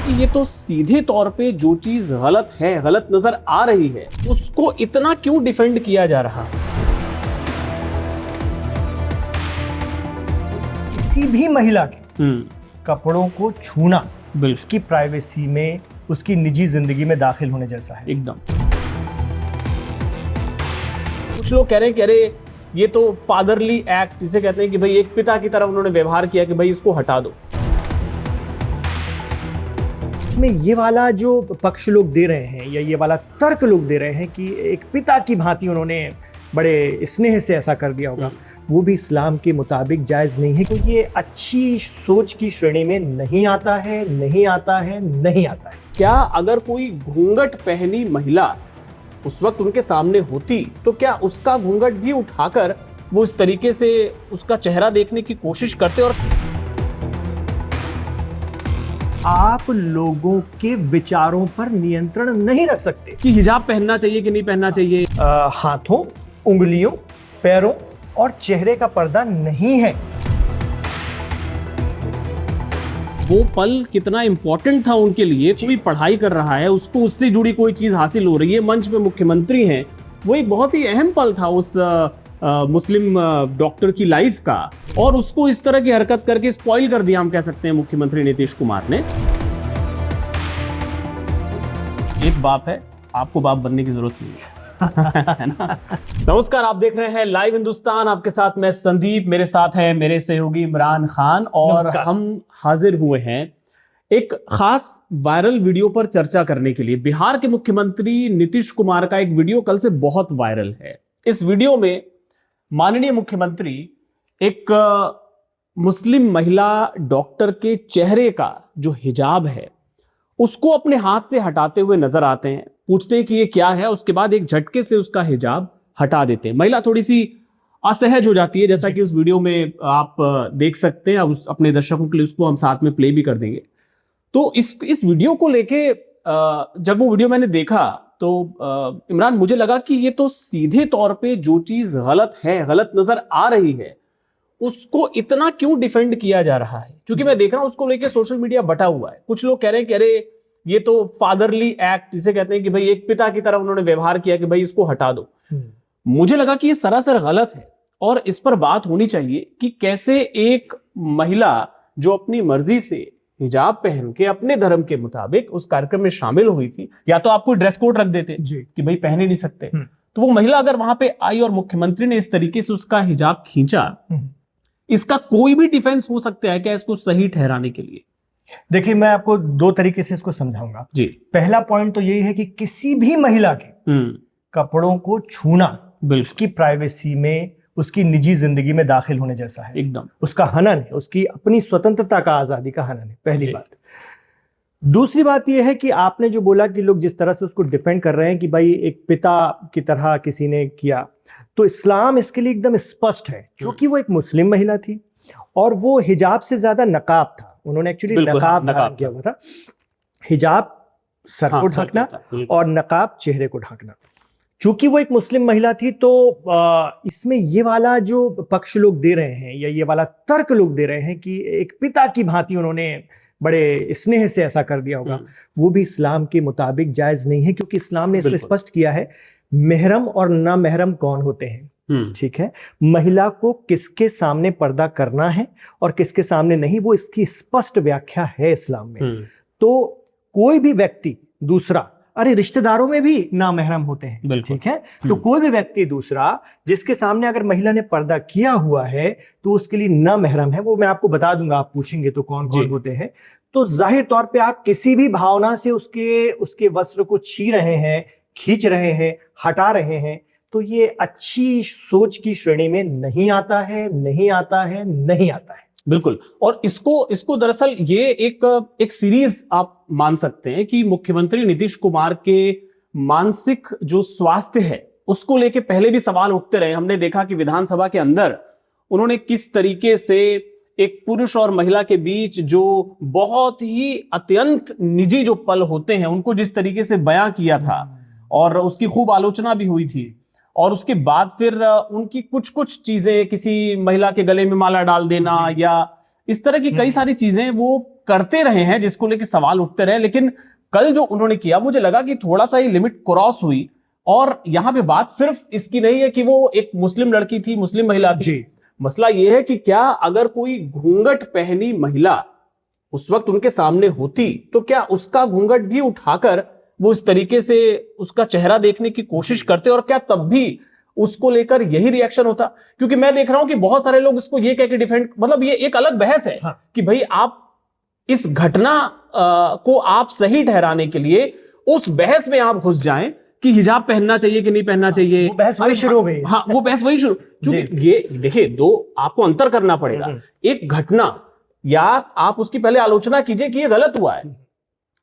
कि ये तो सीधे तौर पे जो चीज गलत है, गलत नजर आ रही है, उसको इतना क्यों डिफेंड किया जा रहा है? किसी भी महिला के कपड़ों को छूना उसकी प्राइवेसी में, उसकी निजी जिंदगी में दाखिल होने जैसा है। एकदम। कुछ लोग कह रहे हैं कि अरे ये तो फादरली एक्ट जिसे कहते हैं कि भाई एक पिता की तरह उन्होंने व्यवहार किया कि भाई इसको हटा दो। इसमें ये वाला जो पक्ष लोग दे रहे हैं या ये वाला तर्क लोग दे रहे हैं कि एक पिता की भांति उन्होंने बड़े स्नेह से ऐसा कर दिया होगा, वो भी इस्लाम के मुताबिक जायज़ नहीं है, क्योंकि ये अच्छी सोच की श्रेणी में नहीं आता है, नहीं आता है, नहीं आता है। क्या अगर कोई घूंघट पहनी महिला उस वक्त उनके सामने होती तो क्या उसका घूंघट भी उठाकर वो इस तरीके से उसका चेहरा देखने की कोशिश करते? और आप लोगों के विचारों पर नियंत्रण नहीं रख सकते कि हिजाब पहनना चाहिए कि नहीं पहनना चाहिए। हाथों, उंगलियों, पैरों और चेहरे का पर्दा नहीं है। वो पल कितना इंपॉर्टेंट था उनके लिए। कोई पढ़ाई कर रहा है, उसको उससे जुड़ी कोई चीज हासिल हो रही है, मंच पे मुख्यमंत्री हैं, वो एक बहुत ही अहम पल था उस मुस्लिम डॉक्टर की लाइफ का, और उसको इस तरह की हरकत करके स्पॉइल कर दिया, हम कह सकते हैं, मुख्यमंत्री नीतीश कुमार ने। एक बाप है, आपको बाप बनने की जरूरत नहीं है। है ना? नमस्कार, आप देख रहे हैं लाइव हिंदुस्तान, आपके साथ मैं संदीप, मेरे साथ है मेरे सहयोगी इमरान खान, और हम हाजिर हुए हैं एक खास वायरल वीडियो पर चर्चा करने के लिए। बिहार के मुख्यमंत्री नीतीश कुमार का एक वीडियो कल से बहुत वायरल है। इस वीडियो में माननीय मुख्यमंत्री एक मुस्लिम महिला डॉक्टर के चेहरे का जो हिजाब है उसको अपने हाथ से हटाते हुए नजर आते हैं। पूछते हैं कि ये क्या है, उसके बाद एक झटके से उसका हिजाब हटा देते हैं। महिला थोड़ी सी असहज हो जाती है, जैसा कि उस वीडियो में आप देख सकते हैं। अब अपने दर्शकों के लिए उसको हम साथ में प्ले भी कर देंगे। तो इस वीडियो को लेके जब वो वीडियो मैंने देखा तो इमरान, मुझे लगा कि ये तो सीधे तौर पे जो चीज गलत है, गलत नजर आ रही है, उसको इतना क्यों डिफेंड किया जा रहा है। क्योंकि मैं देख रहा हूं उसको लेके सोशल मीडिया बटा हुआ है। कुछ लोग कह रहे हैं कि अरे ये तो फादरली एक्ट जिसे कहते हैं कि भाई एक पिता की तरह उन्होंने व्यवहार किया कि भाई इसको हटा दो। मुझे लगा कि ये सरासर गलत है और इस पर बात होनी चाहिए कि कैसे एक महिला जो अपनी मर्जी से हिजाब पहन के अपने धर्म के मुताबिक उस कार्यक्रम में शामिल हुई थी, या तो आपको ड्रेस कोड रख देते कि भाई पहन ही नहीं सकते, तो वो महिला अगर वहां पे आई और मुख्यमंत्री ने इस तरीके से उसका हिजाब खींचा, इसका कोई भी डिफेंस हो सकता है क्या इसको सही ठहराने के लिए? देखिए, मैं आपको दो तरीके से इसको समझाऊंगा जी। पहला पॉइंट तो यही है कि किसी भी महिला के कपड़ों को छूना उसकी प्राइवेसी में, उसकी निजी जिंदगी में दाखिल होने जैसा है। एकदम। उसका हनन है, उसकी अपनी स्वतंत्रता का, आजादी का हनन है, पहली बात। दूसरी बात यह है कि आपने जो बोला कि लोग जिस तरह से उसको डिफेंड कर रहे हैं कि भाई एक पिता की तरह किसी ने किया, तो इस्लाम इसके लिए एकदम स्पष्ट है। क्योंकि वो एक मुस्लिम महिला थी और वो हिजाब से ज्यादा नकाब था। उन्होंने एक्चुअली नकाब धारण किया हुआ था। हिजाब सर को ढकना और नकाब चेहरे को ढकना। चूंकि वो एक मुस्लिम महिला थी तो इसमें ये वाला जो पक्ष लोग दे रहे हैं या ये वाला तर्क लोग दे रहे हैं कि एक पिता की भांति उन्होंने बड़े स्नेह से ऐसा कर दिया होगा, वो भी इस्लाम के मुताबिक जायज नहीं है। क्योंकि इस्लाम ने इसमें स्पष्ट किया है महरम और ना महरम कौन होते हैं। ठीक है, महिला को किसके सामने पर्दा करना है और किसके सामने नहीं, वो इसकी स्पष्ट व्याख्या है इस्लाम में। तो कोई भी व्यक्ति दूसरा, अरे रिश्तेदारों में भी ना महरम होते हैं, ठीक है, तो कोई भी व्यक्ति दूसरा जिसके सामने अगर महिला ने पर्दा किया हुआ है तो उसके लिए ना महरम है। वो मैं आपको बता दूंगा, आप पूछेंगे तो कौन कौन होते हैं। तो जाहिर तौर पे आप किसी भी भावना से उसके वस्त्र को छी रहे हैं, खींच रहे हैं, हटा रहे हैं, तो ये अच्छी सोच की श्रेणी में नहीं आता है, नहीं आता है, नहीं आता है। बिल्कुल। और इसको दरअसल ये एक सीरीज आप मान सकते हैं कि मुख्यमंत्री नीतीश कुमार के मानसिक जो स्वास्थ्य है उसको लेके पहले भी सवाल उठते रहे। हमने देखा कि विधानसभा के अंदर उन्होंने किस तरीके से एक पुरुष और महिला के बीच जो बहुत ही अत्यंत निजी जो पल होते हैं उनको जिस तरीके से बयां किया था, और उसकी खूब आलोचना भी हुई थी। और उसके बाद फिर उनकी कुछ चीजें, किसी महिला के गले में माला डाल देना या इस तरह की कई सारी चीजें, वो करते रहे हैं, जिसको लेकर सवाल उठते रहे, लेकिन कल जो उन्होंने किया मुझे लगा कि थोड़ा सा ये लिमिट क्रॉस हुई। और यहां पे बात सिर्फ इसकी नहीं है कि वो एक मुस्लिम लड़की थी, मुस्लिम महिला थी जी। मसला यह है कि क्या अगर कोई घूंघट पहनी महिला उस वक्त उनके सामने होती तो क्या उसका घूंघट भी उठाकर वो इस तरीके से उसका चेहरा देखने की कोशिश करते, और क्या तब भी उसको लेकर यही रिएक्शन होता? क्योंकि मैं देख रहा हूं कि बहुत सारे लोग इसको ये कह के डिफेंड, मतलब ये एक अलग बहस है। हाँ। कि भाई आप इस घटना को आप सही ठहराने के लिए उस बहस में आप घुस जाएं कि हिजाब पहनना चाहिए कि नहीं पहनना चाहिए। वो बहस वही शुरू हो गई। हाँ, वो बहस वही शुरू, क्योंकि ये देखिए, दो आपको अंतर करना पड़ेगा। एक घटना, या आप उसकी पहले आलोचना कीजिए कि ये गलत हुआ है,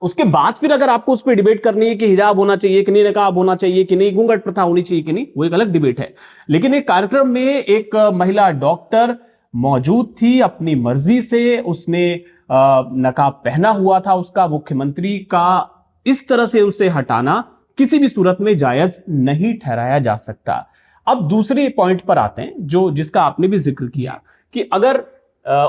उसके बाद फिर अगर आपको उस पर डिबेट करनी है कि हिजाब होना चाहिए कि नहीं, नकाब होना चाहिए कि नहीं, घूंघट प्रथा होनी चाहिए कि नहीं, वो एक अलग डिबेट है। लेकिन एक कार्यक्रम में एक महिला डॉक्टर मौजूद थी, अपनी मर्जी से उसने नकाब पहना हुआ था, उसका मुख्यमंत्री का इस तरह से उसे हटाना किसी भी सूरत में जायज नहीं ठहराया जा सकता। अब दूसरे पॉइंट पर आते हैं, जो जिसका आपने भी जिक्र किया कि अगर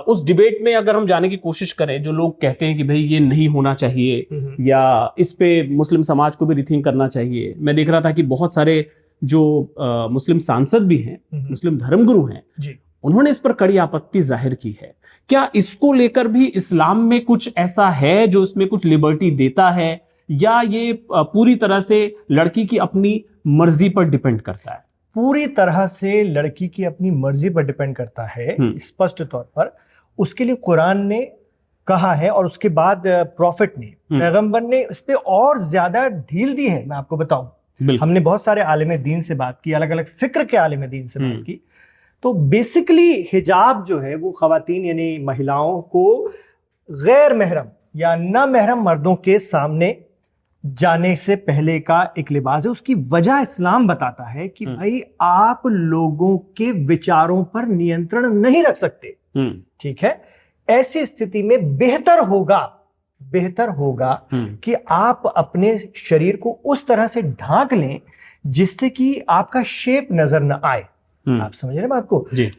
उस डिबेट में अगर हम जाने की कोशिश करें, जो लोग कहते हैं कि भाई ये नहीं होना चाहिए या इस पे मुस्लिम समाज को भी रिथिंक करना चाहिए। मैं देख रहा था कि बहुत सारे जो मुस्लिम सांसद भी हैं, मुस्लिम धर्मगुरु हैं जी, उन्होंने इस पर कड़ी आपत्ति जाहिर की है। क्या इसको लेकर भी इस्लाम में कुछ ऐसा है जो इसमें कुछ लिबर्टी देता है, या ये पूरी तरह से लड़की की अपनी मर्जी पर डिपेंड करता है? पूरी तरह से लड़की की अपनी मर्जी पर डिपेंड करता है, स्पष्ट तौर पर। उसके लिए कुरान ने कहा है, और उसके बाद प्रॉफिट ने, पैगंबर ने इस पे और ज्यादा ढील दी है। मैं आपको बताऊं, हमने बहुत सारे आलिम दीन से बात की, अलग अलग फिक्र के आलिम दीन से बात की। तो बेसिकली हिजाब जो है वो खवातीन यानी महिलाओं को गैर महरम या ना महरम मर्दों के सामने जाने से पहले का एक लिबास है। उसकी वजह इस्लाम बताता है कि भाई आप लोगों के विचारों पर नियंत्रण नहीं रख सकते, ठीक है। ऐसी स्थिति में बेहतर होगा कि आप अपने शरीर को उस तरह से ढांक लें जिससे कि आपका शेप नजर न आए। आप समझ रहे बात को जी।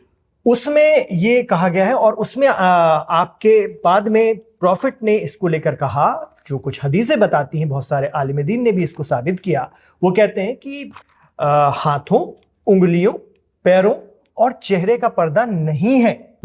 उसमें ये कहा गया है, और उसमें आपके बाद में प्रॉफिट ने इसको लेकर कहा, जो कुछ हदीसें बताती हैं, बहुत सारे आलिम दीन ने भी इसको साबित किया। वो कहते हैं कि हाथों, उंगलियों, पैरों और चेहरे का पर्दा नहीं है,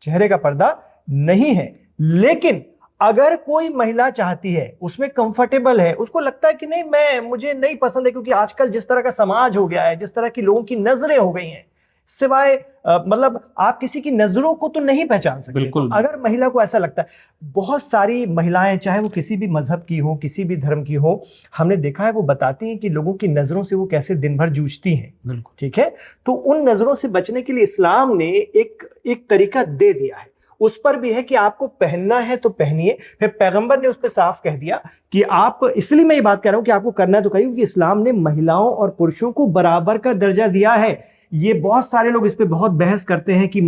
चेहरे का पर्दा नहीं है। लेकिन अगर कोई महिला चाहती है, उसमें कंफर्टेबल है, उसको लगता है कि नहीं, मुझे नहीं पसंद है, क्योंकि आजकल जिस तरह का समाज हो गया है, जिस तरह की लोगों की नजरें हो गई हैं, सिवाय मतलब आप किसी की नजरों को तो नहीं पहचान सकते। तो अगर महिला को ऐसा लगता है, बहुत सारी महिलाएं चाहे वो किसी भी मजहब की हो, किसी भी धर्म की हो, हमने देखा है वो बताती हैं कि लोगों की नजरों से वो कैसे दिन भर जूझती हैं, ठीक है। तो उन नजरों से बचने के लिए इस्लाम ने एक तरीका दे दिया है। उस पर भी है कि आपको पहनना है तो पहनिए। फिर पैगंबर ने उस पर साफ कह दिया कि आप, इसलिए मैं ये बात कह रहा हूं कि आपको करना है तो करिए, क्योंकि इस्लाम ने महिलाओं और पुरुषों को बराबर का दर्जा दिया है। ये बहुत सारे लोग इस पे बहुत बहस करते हैं कि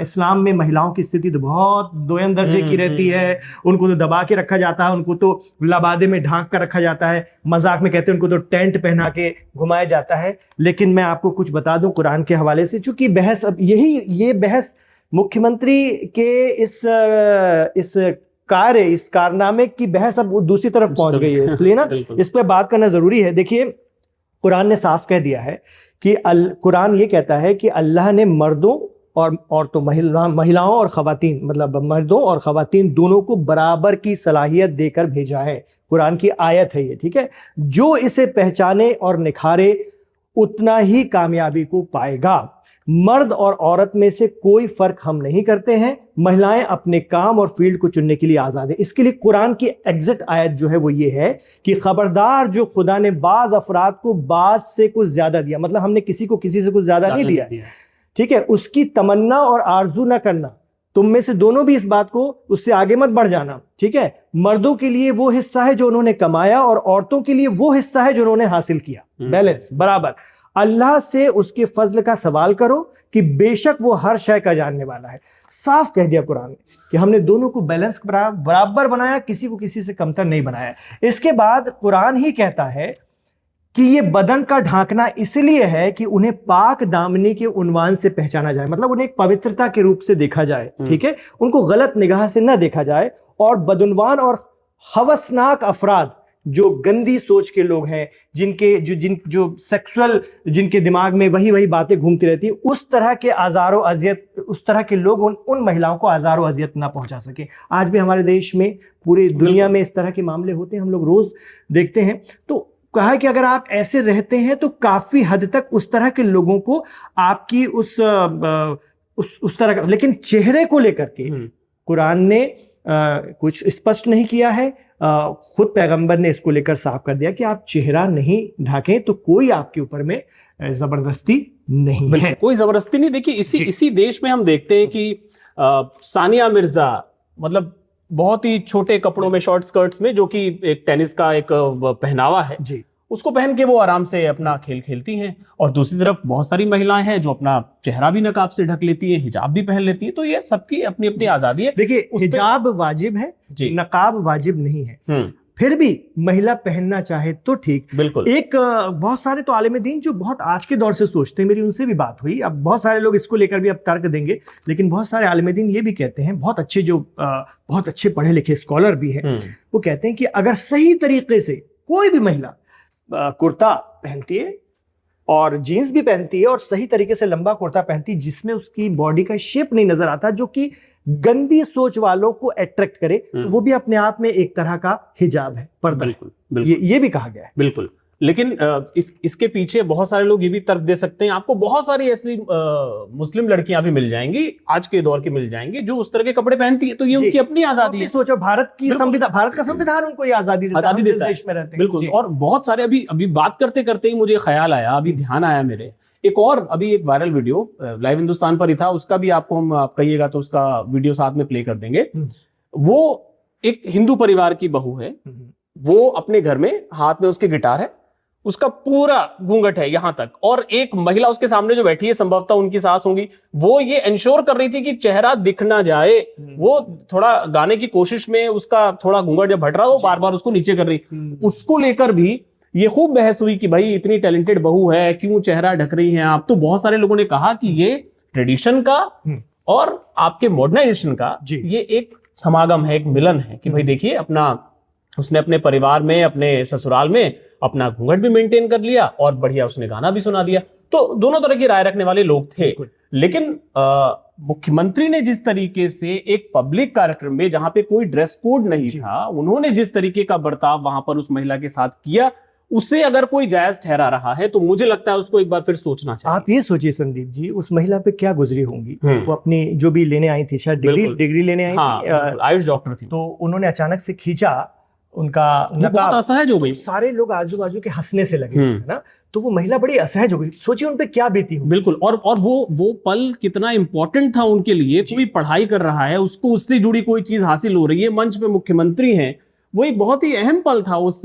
इस्लाम में महिलाओं की स्थिति तो बहुत दोयम दर्जे की रहती है, उनको तो दबा के रखा जाता है, उनको तो लबादे में ढांक कर रखा जाता है, मजाक में कहते हैं उनको तो टेंट पहना के घुमाया जाता है। लेकिन मैं आपको कुछ बता दूं कुरान के हवाले से, चूंकि बहस अब ये बहस मुख्यमंत्री के इस कारनामे की बहस अब दूसरी तरफ पहुंच गई है, इसलिए ना इस पर बात करना जरूरी है। देखिए, कुरान ने साफ कह दिया है कि कुरान ये कहता है कि अल्लाह ने मर्दों और तो महिलाओं और खवातीन, मतलब मर्दों और खवातीन दोनों को बराबर की सलाहियत देकर भेजा है। कुरान की आयत है ये, ठीक है। जो इसे पहचाने और निखारे उतना ही कामयाबी को पाएगा। मर्द और औरत में से कोई फर्क हम नहीं करते हैं। महिलाएं अपने काम और फील्ड को चुनने के लिए आजाद है। इसके लिए कुरान की एग्जैक्ट आयत जो है वो ये है कि खबरदार, जो खुदा ने बाज अफराद को बाज से कुछ ज्यादा दिया, मतलब हमने किसी को किसी से कुछ ज्यादा नहीं दिया, ठीक है, उसकी तमन्ना और आरजू ना करना। तुम में से दोनों भी इस बात को, उससे आगे मत बढ़ जाना, ठीक है। मर्दों के लिए वो हिस्सा है जो उन्होंने कमाया, और औरतों के लिए वो हिस्सा है जो उन्होंने हासिल किया। बैलेंस, बराबर। अल्लाह से उसके फजल का सवाल करो कि बेशक वो हर शय का जानने वाला है। साफ कह दिया कुरान ने कि हमने दोनों को बैलेंस बराबर बनाया, किसी को किसी से कमतर नहीं बनाया। इसके बाद कुरान ही कहता है कि ये बदन का ढांकना इसलिए है कि उन्हें पाक दामनी के उन्वान से पहचाना जाए, मतलब उन्हें एक पवित्रता के रूप से देखा जाए, ठीक है, उनको गलत निगाह से न देखा जाए। और बदउनवान और हवसनाक अफराद, जो गंदी सोच के लोग हैं, जो सेक्सुअल, जिनके दिमाग में वही बातें घूमती रहती है, उस तरह के आज़ार व अज़ियत, उस तरह के लोग उन महिलाओं को आज़ार व अज़ियत ना पहुंचा सके। आज भी हमारे देश में, पूरी दुनिया में इस तरह के मामले होते हैं, हम लोग रोज देखते हैं। तो कहा है कि अगर आप ऐसे रहते हैं तो काफी हद तक उस तरह के लोगों को आपकी उस तरह का, लेकिन चेहरे को लेकर के कुरान ने कुछ स्पष्ट नहीं किया है। खुद पैगंबर ने इसको लेकर साफ कर दिया कि आप चेहरा नहीं ढाकें, तो कोई आपके ऊपर में जबरदस्ती नहीं है, कोई जबरदस्ती नहीं। देखिए इसी देश में हम देखते हैं कि सानिया मिर्जा, मतलब बहुत ही छोटे कपड़ों में, शॉर्ट स्कर्ट्स में, जो कि एक टेनिस का एक पहनावा है जी, उसको पहन के वो आराम से अपना खेल खेलती हैं। और दूसरी तरफ बहुत सारी महिलाएं हैं जो अपना चेहरा भी नकाब से ढक लेती हैं, हिजाब भी पहन लेती हैं। तो ये सबकी अपनी अपनी आजादी है। देखिए, हिजाब वाजिब है, नकाब वाजिब नहीं है। फिर भी महिला पहनना चाहे तो ठीक। बिल्कुल। एक बहुत सारे तो आलिम दीन जो बहुत आज के दौर से सोचते हैं, मेरी उनसे भी बात हुई, अब बहुत सारे लोग इसको लेकर भी अब तर्क देंगे, लेकिन बहुत सारे आलिम दीन ये भी कहते हैं, बहुत अच्छे जो बहुत अच्छे पढ़े लिखे स्कॉलर भी हैं, वो कहते हैं कि अगर सही तरीके से कोई भी महिला कुर्ता पहनती है और जीन्स भी पहनती है और सही तरीके से लंबा कुर्ता पहनती है जिसमें उसकी बॉडी का शेप नहीं नजर आता, जो कि गंदी सोच वालों को अट्रैक्ट करे, तो वो भी अपने आप में एक तरह का हिजाब है, पर्दा। बिल्कुल। ये भी कहा गया है। बिल्कुल। लेकिन इसके पीछे बहुत सारे लोग ये भी तर्क दे सकते हैं, आपको बहुत सारी ऐसी मुस्लिम लड़कियां भी मिल जाएंगी, आज के दौर की मिल जाएंगी, जो उस तरह के कपड़े पहनती है, तो ये उनकी अपनी आजादी है। सोचो, भारत का संविधान उनको ये आजादी देता है, देश में रहते हैं। बिल्कुल। और बहुत सारे अभी बात करते करते ही मुझे ख्याल आया, अभी ध्यान आया मेरे, एक और अभी एक वायरल वीडियो लाइव हिंदुस्तान पर ही था, उसका भी आपको हम, आप कहिएगा तो उसका वीडियो साथ में प्ले कर देंगे। वो एक हिंदू परिवार की बहू है, वो अपने घर में, हाथ में उसके गिटार है, उसका पूरा घूंघट है यहां तक, और एक महिला उसके सामने जो बैठी है, संभवतः उनकी सास होंगी, वो ये इंश्योर कर रही थी कि चेहरा दिख ना जाए। वो थोड़ा गाने की कोशिश में उसका थोड़ा घूंघट जब हट रहा, वो बार बार उसको नीचे कर रही। उसको लेकर भी ये खूब बहस हुई कि भाई इतनी टैलेंटेड बहू है, क्यों चेहरा ढक रही हैं आप। तो बहुत सारे लोगों ने कहा कि ये ट्रेडिशन का और आपके मॉडर्नाइजेशन का ये एक समागम है, एक मिलन है कि भाई देखिए, अपना उसने अपने परिवार में, अपने ससुराल में अपना घूंघट भी मेंटेन कर लिया और बढ़िया उसने गाना भी सुना दिया। तो दोनों तरह की राय रखने वाले लोग थे। लेकिन मुख्यमंत्री ने जिस तरीके से एक पब्लिक कार्यक्रम में, जहां पे कोई ड्रेस कोड नहीं था, उन्होंने जिस तरीके का बर्ताव वहां पर उस महिला के साथ किया, उसे अगर कोई जायज ठहरा रहा है तो मुझे लगता है उसको एक बार फिर सोचना चाहिए। आप ये सोचिए संदीप जी, उस महिला पे क्या गुजरी होंगी। वो अपनी जो भी लेने आई थी, शायद डिग्री लेने आई थी, आयुष डॉक्टर थी, तो उन्होंने अचानक से खींचा, उनका बहुत असहज हो गई, सारे लोग आजू बाजू के हंसने से लगे, है ना, तो वो महिला बड़ी असहज हो गई। सोचिए उन पे क्या बीती हो। बिल्कुल। और वो पल कितना इंपॉर्टेंट था उनके लिए। कोई पढ़ाई कर रहा है, उसको उससे जुड़ी कोई चीज हासिल हो रही है, मंच पे मुख्यमंत्री हैं, वो एक बहुत ही अहम पल था उस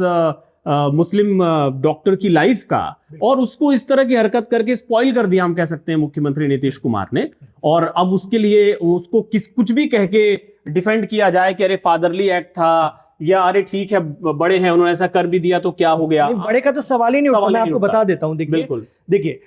मुस्लिम डॉक्टर की लाइफ का, और उसको इस तरह की हरकत करके स्पॉइल कर दिया, हम कह सकते हैं, मुख्यमंत्री नीतीश कुमार ने। और अब उसके लिए उसको कुछ भी कह के डिफेंड किया जाए कि अरे फादरली एक्ट था, या अरे ठीक है बड़े हैं, उन्होंने ऐसा कर भी दिया तो क्या हो गया। बड़े का तो सवाल ही नहीं उठता। मैं आपको बता देता हूं, देखिए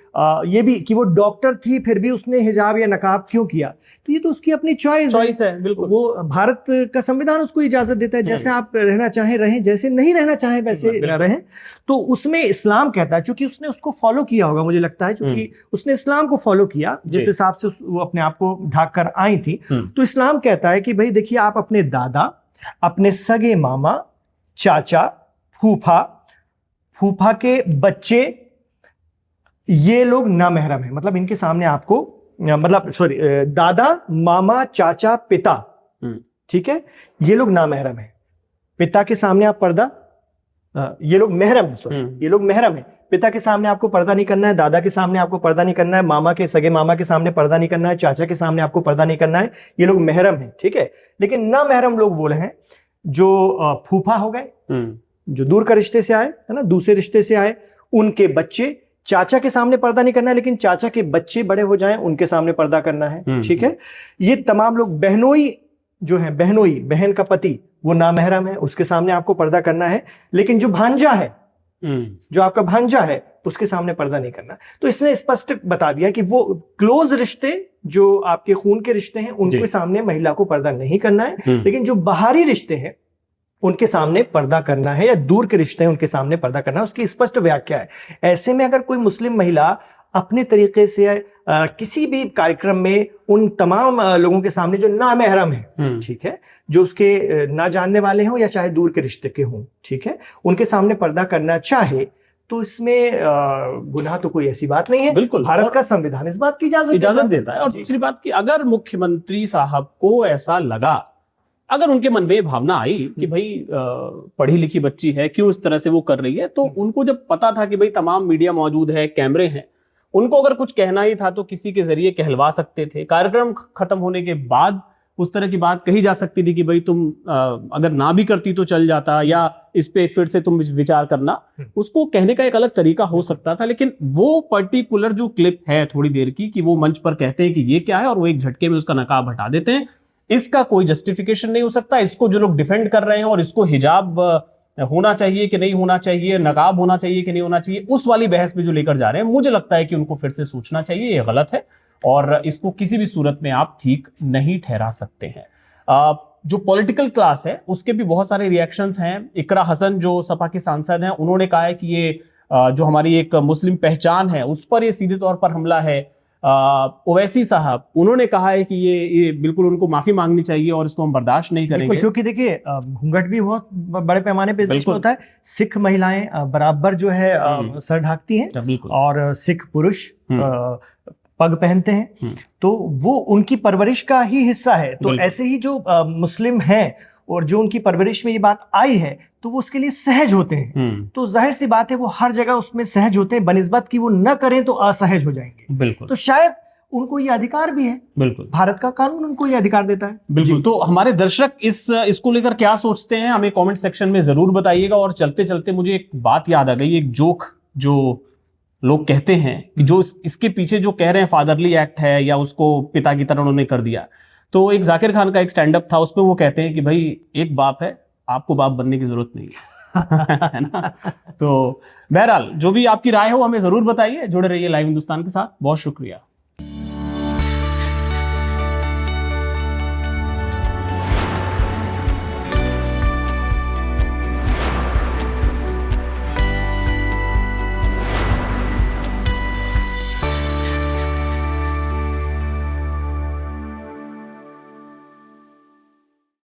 ये भी कि वो डॉक्टर थी, फिर भी उसने हिजाब या नकाब क्यों किया, तो ये तो उसकी अपनी चॉइस है। बिल्कुल। वो भारत का संविधान उसको इजाजत देता है, जैसे आप रहना चाहें रहें, जैसे नहीं रहना चाहें वैसे रहें। तो उसमें इस्लाम कहता है, चूंकि उसने उसको फॉलो किया होगा, मुझे लगता है, चूंकि उसने इस्लाम को फॉलो किया, जिस हिसाब से वो अपने आप को ढाक कर आई थी, तो इस्लाम कहता है कि भाई देखिए, आप अपने दादा, अपने सगे मामा, चाचा, फूफा के बच्चे, ये लोग नामहरम हैं। मतलब इनके सामने आपको, मतलब सॉरी, दादा, मामा, चाचा, पिता, ठीक है, ये लोग नामहरम हैं। पिता के सामने आप पर्दा, ये लोग महरम है, सॉरी, ये लोग महरम है। पिता के सामने आपको पर्दा नहीं करना है, दादा के सामने आपको पर्दा नहीं करना है, मामा के, सगे मामा के सामने पर्दा नहीं करना है, चाचा के सामने आपको पर्दा नहीं करना है, ये लोग महरम हैं, ठीक है। लेकिन ना महरम लोग वो हैं जो फूफा हो गए, जो दूर का रिश्ते से आए, है ना, दूसरे रिश्ते से आए, उनके बच्चे। चाचा के सामने पर्दा नहीं करना है, लेकिन चाचा के बच्चे बड़े हो जाएं, उनके सामने पर्दा करना है, ठीक है। ये तमाम लोग, बहनोई जो है, बहनोई, बहन का पति, वो नामहरम है, उसके सामने आपको पर्दा करना है। लेकिन जो भांजा है, जो आपका भांजा है उसके सामने पर्दा नहीं करना। तो इसने स्पष्ट बता दिया कि वो क्लोज रिश्ते जो आपके खून के रिश्ते हैं उनके सामने महिला को पर्दा नहीं करना है, लेकिन जो बाहरी रिश्ते हैं उनके सामने पर्दा करना है, या दूर के रिश्ते हैं उनके सामने पर्दा करना है। उसकी स्पष्ट व्याख्या है। ऐसे में अगर कोई मुस्लिम महिला अपने तरीके से किसी भी कार्यक्रम में उन तमाम लोगों के सामने जो नामहरम है, ठीक है, जो उसके ना जानने वाले हों या चाहे दूर के रिश्ते के हों, ठीक है, उनके सामने पर्दा करना चाहे तो इसमें गुनाह तो कोई ऐसी बात नहीं है। बिल्कुल, भारत का संविधान इस बात की इजाजत देता है। और दूसरी बात कि अगर मुख्यमंत्री साहब को ऐसा लगा, अगर उनके मन में भावना आई कि भाई पढ़ी लिखी बच्ची है, क्यों इस तरह से वो कर रही है, तो उनको जब पता था कि भाई तमाम मीडिया मौजूद है, कैमरे हैं, उनको अगर कुछ कहना ही था तो किसी के जरिए कहलवा सकते थे। कार्यक्रम खत्म होने के बाद उस तरह की बात कही जा सकती थी कि भाई तुम अगर ना भी करती तो चल जाता, या इस पे फिर से तुम विचार करना। उसको कहने का एक अलग तरीका हो सकता था। लेकिन वो पर्टिकुलर जो क्लिप है थोड़ी देर की, कि वो मंच पर कहते हैं कि ये क्या है, और वो एक झटके में उसका नकाब हटा देते हैं, इसका कोई जस्टिफिकेशन नहीं हो सकता। इसको जो लोग डिफेंड कर रहे हैं, और इसको हिजाब होना चाहिए कि नहीं होना चाहिए, नकाब होना चाहिए कि नहीं होना चाहिए, उस वाली बहस में जो लेकर जा रहे हैं, मुझे लगता है कि उनको फिर से सोचना चाहिए। ये गलत है और इसको किसी भी सूरत में आप ठीक नहीं ठहरा सकते हैं। जो पॉलिटिकल क्लास है उसके भी बहुत सारे रिएक्शंस हैं। इकरा हसन जो सपा के सांसद हैं, उन्होंने कहा है कि ये जो हमारी एक मुस्लिम पहचान है उस पर ये सीधे तौर पर हमला है। ओवैसी साहब, उन्होंने कहा है कि ये बिल्कुल उनको माफी मांगनी चाहिए और इसको हम बर्दाश्त नहीं करेंगे, क्योंकि देखिए घूंघट भी बहुत बड़े पैमाने पे होता है। सिख महिलाएं बराबर जो है सर ढाकती हैं, और सिख पुरुष पग पहनते हैं, तो वो उनकी परवरिश का ही हिस्सा है। तो ऐसे ही जो मुस्लिम हैं और जो उनकी परवरिश में ये बात आई है, तो वो उसके लिए सहज होते हैं। तो जाहिर सी बात है वो हर जगह उसमें सहज होते हैं, बनिस्बत की वो न करें तो असहज हो जाएंगे। बिल्कुल। तो शायद उनको ये अधिकार भी है। बिल्कुल, भारत का कानून उनको ये अधिकार देता है। बिल्कुल। तो हमारे दर्शक इसको लेकर क्या सोचते हैं, हमें कमेंट सेक्शन में जरूर बताइएगा। और चलते चलते मुझे एक बात याद आ गई, एक जोक जो लोग कहते हैं कि जो इसके पीछे जो कह रहे हैं फादरली एक्ट है, या उसको पिता की तरह उन्होंने कर दिया। तो एक जाकिर खान का एक स्टैंड अप था, उसमें वो कहते हैं कि भाई एक बाप है, आपको बाप बनने की जरूरत नहीं है, है ना। तो बहरहाल जो भी आपकी राय हो हमें जरूर बताइए। जुड़े रहिए लाइव हिंदुस्तान के साथ। बहुत शुक्रिया।